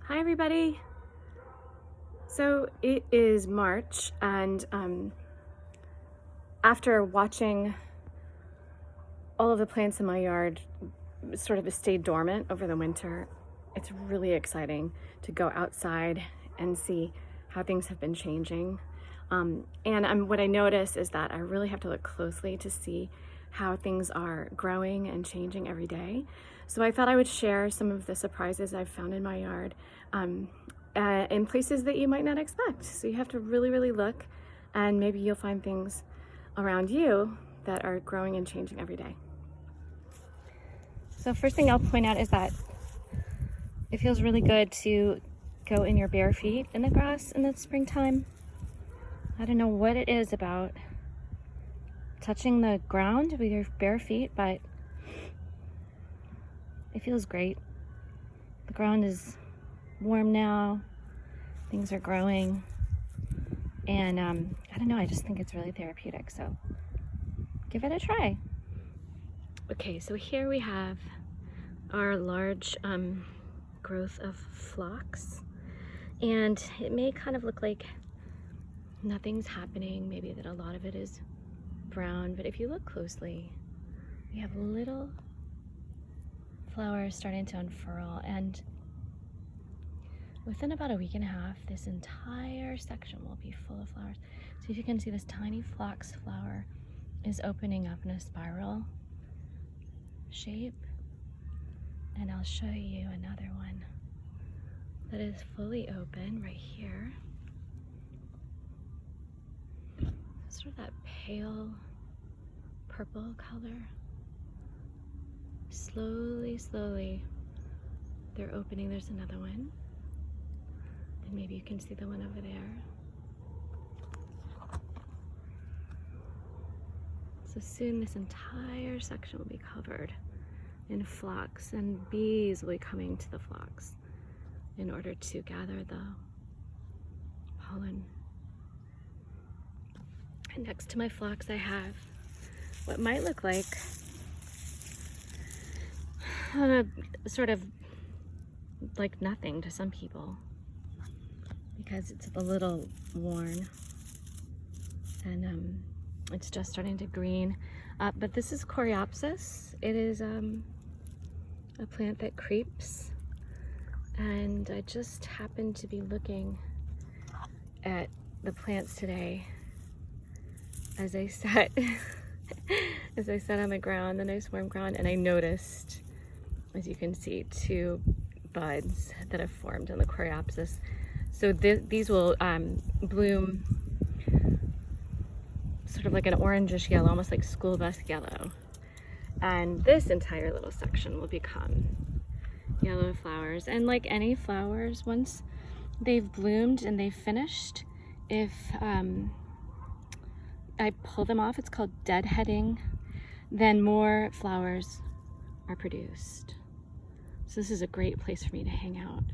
Hi everybody. So it is March and after watching all of the plants in my yard sort of stay dormant over the winter, it's really exciting to go outside and see how things have been changing. What I notice is that I really have to look closely to see how things are growing and changing every day. So I thought I would share some of the surprises I've found in my yard in places that you might not expect. So you have to really look, and maybe you'll find things around you that are growing and changing every day. So first thing I'll point out is that it feels really good to go in your bare feet in the grass in the springtime. I don't know what it is about touching the ground with your bare feet, but it feels great. The ground is warm now, things are growing, and I don't know, I just think it's really therapeutic, so give it a try. Okay, so here we have our large growth of phlox, and it may kind of look like nothing's happening, maybe that a lot of it is brown, but if you look closely, we have little flowers starting to unfurl, and within about a week and a half, this entire section will be full of flowers. So if you can see, this tiny phlox flower is opening up in a spiral shape, and I'll show you another one that is fully open right here. Sort of that pale purple color. Slowly, they're opening. There's another one. And maybe you can see the one over there. So soon this entire section will be covered in phlox, and bees will be coming to the phlox in order to gather the pollen. And next to my phlox I have what might look like sort of like nothing to some people because it's a little worn and it's just starting to green. But this is Coreopsis. It is a plant that creeps, and I just happened to be looking at the plants today as I sat on the ground, the nice warm ground, and I noticed, as you can see, two buds that have formed in the Coreopsis. So these will bloom sort of like an orangish yellow, almost like school bus yellow. And this entire little section will become yellow flowers. And like any flowers, once they've bloomed and they've finished, if I pull them off, it's called deadheading, then more flowers are produced. So this is a great place for me to hang out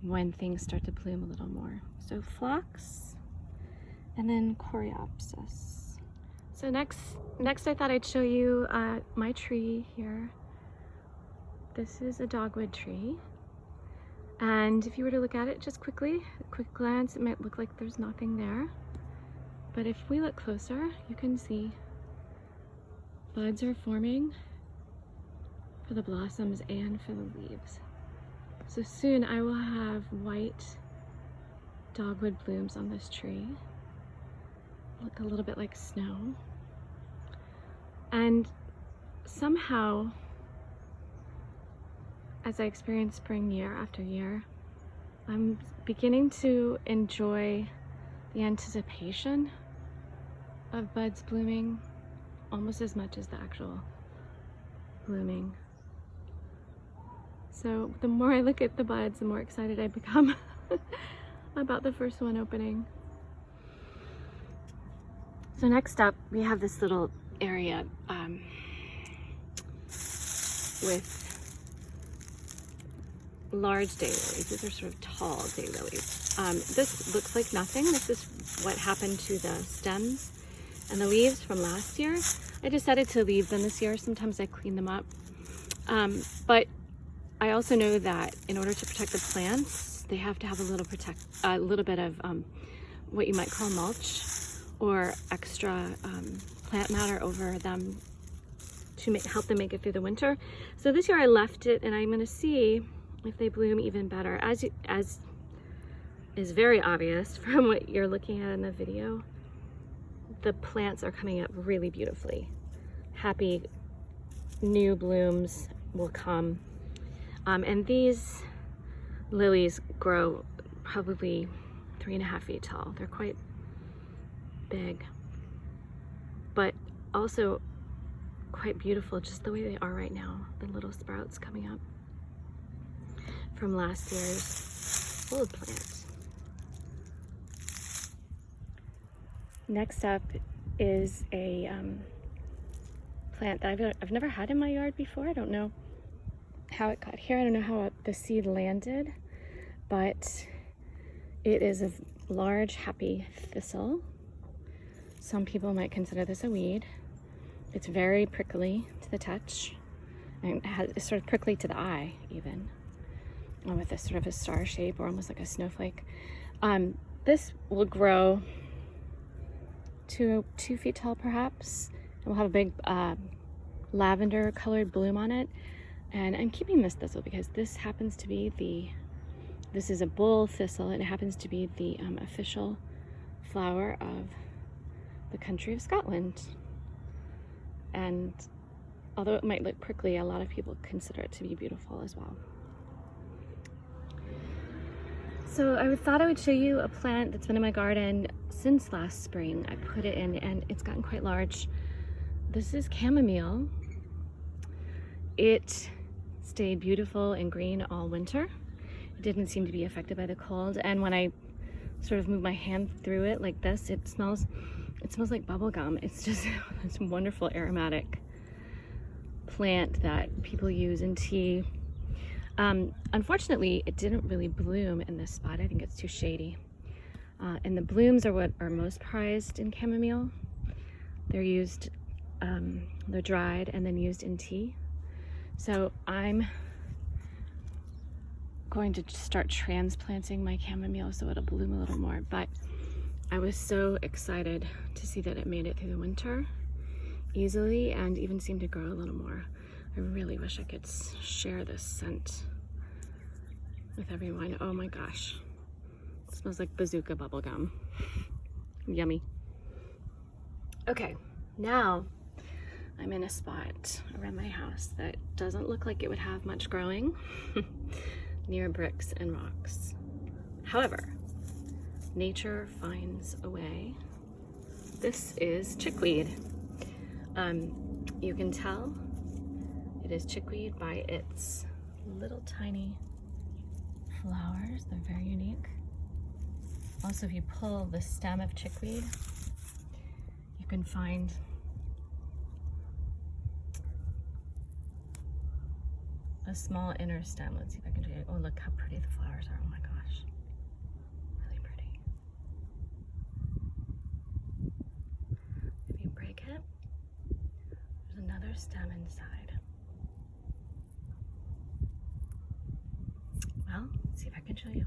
when things start to bloom a little more. So phlox, and then Coreopsis. So next I thought I'd show you my tree here. This is a dogwood tree. And if you were to look at it just quickly, a quick glance, it might look like there's nothing there. But if we look closer, you can see buds are forming for the blossoms and for the leaves. So soon I will have white dogwood blooms on this tree. Look a little bit like snow. And somehow, as I experience spring year after year, I'm beginning to enjoy the anticipation of buds blooming almost as much as the actual blooming. So the more I look at the buds, the more excited I become about the first one opening. So next up, we have this little area with large daylilies. These are sort of tall daylilies. This looks like nothing. This is what happened to the stems and the leaves from last year. I decided to leave them this year. Sometimes I clean them up. But I also know that in order to protect the plants, they have to have a little bit of what you might call mulch or extra plant matter over them to help them make it through the winter. So this year I left it, and I'm going to see if they bloom even better. As is very obvious from what you're looking at in the video, the plants are coming up really beautifully. Happy new blooms will come. And these lilies grow probably 3.5 feet tall. They're quite big, but also quite beautiful just the way they are right now. The little sprouts coming up from last year's old plant. Next up is a plant that I've never had in my yard before. I don't know how it got here. I don't know how the seed landed, but it is a large happy thistle. Some people might consider this a weed. It's very prickly to the touch, and it's sort of prickly to the eye even, with a sort of a star shape or almost like a snowflake. This will grow to 2 feet tall perhaps. It will have a big lavender colored bloom on it. And I'm keeping this thistle because this happens to be this is a bull thistle, and it happens to be the official flower of the country of Scotland. And although it might look prickly, a lot of people consider it to be beautiful as well. So I thought I would show you a plant that's been in my garden since last spring. I put it in and it's gotten quite large. This is chamomile. It stayed beautiful and green all winter. It didn't seem to be affected by the cold. And when I sort of move my hand through it like this, it smells like bubble gum. It's just this wonderful aromatic plant that people use in tea. Unfortunately, it didn't really bloom in this spot. I think it's too shady. And the blooms are what are most prized in chamomile. They're used, they're dried and then used in tea. So I'm going to start transplanting my chamomile so it'll bloom a little more. But I was so excited to see that it made it through the winter easily and even seemed to grow a little more. I really wish I could share this scent with everyone. Oh my gosh. It smells like bazooka bubblegum. Yummy. Okay, now I'm in a spot around my house that doesn't look like it would have much growing near bricks and rocks. However, nature finds a way. This is chickweed. You can tell it is chickweed by its little tiny flowers. They're very unique. Also, if you pull the stem of chickweed, you can find a small inner stem. Let's see if I can do it. Oh, look how pretty the flowers are. Oh my gosh. Really pretty. If you break it, there's another stem inside. Well, let's see if I can show you.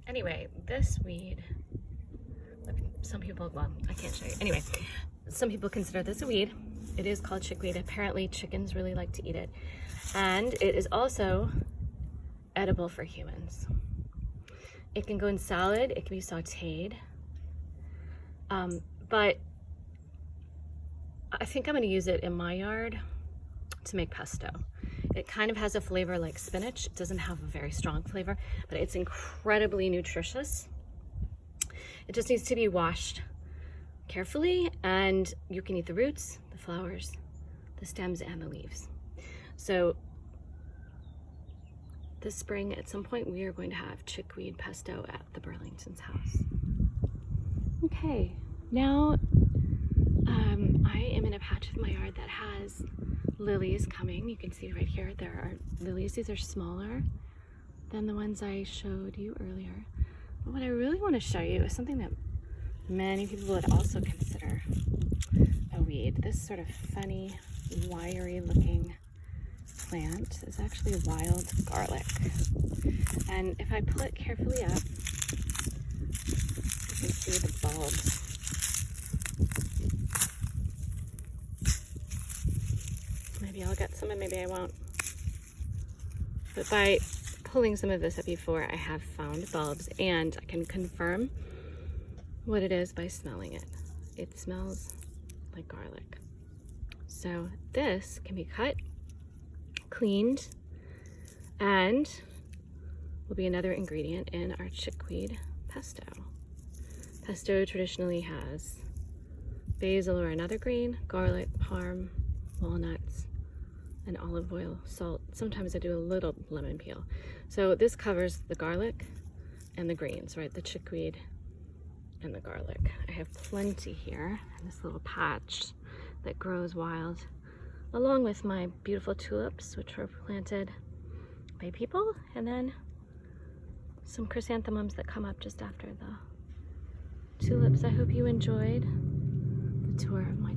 Anyway, this weed, some people, well, I can't show you. Anyway, some people consider this a weed. It is called chickweed. Apparently chickens really like to eat it. And it is also edible for humans. It can go in salad, it can be sauteed. But I think I'm gonna use it in my yard to make pesto. It kind of has a flavor like spinach. It doesn't have a very strong flavor, but it's incredibly nutritious. It just needs to be washed carefully, and you can eat the roots, the flowers, the stems, and the leaves. So this spring, at some point, we are going to have chickweed pesto at the Burlington's house. Okay, now I am in a patch of my yard that has lilies coming. You can see right here, there are lilies. These are smaller than the ones I showed you earlier. But what I really want to show you is something that many people would also consider a weed. This sort of funny, wiry looking plant is actually wild garlic. And if I pull it carefully up, you can see the bulbs. Maybe I'll get some and maybe I won't. But by pulling some of this up before, I have found bulbs, and I can confirm what it is by smelling it. It smells like garlic. So this can be cut, cleaned, and will be another ingredient in our chickweed pesto. Pesto traditionally has basil or another green, garlic, parm, walnuts, and olive oil, salt. Sometimes I do a little lemon peel. So this covers the garlic and the greens, right? The chickweed and the garlic. I have plenty here in this little patch that grows wild, along with my beautiful tulips, which were planted by people, and then some chrysanthemums that come up just after the tulips. I hope you enjoyed the tour of my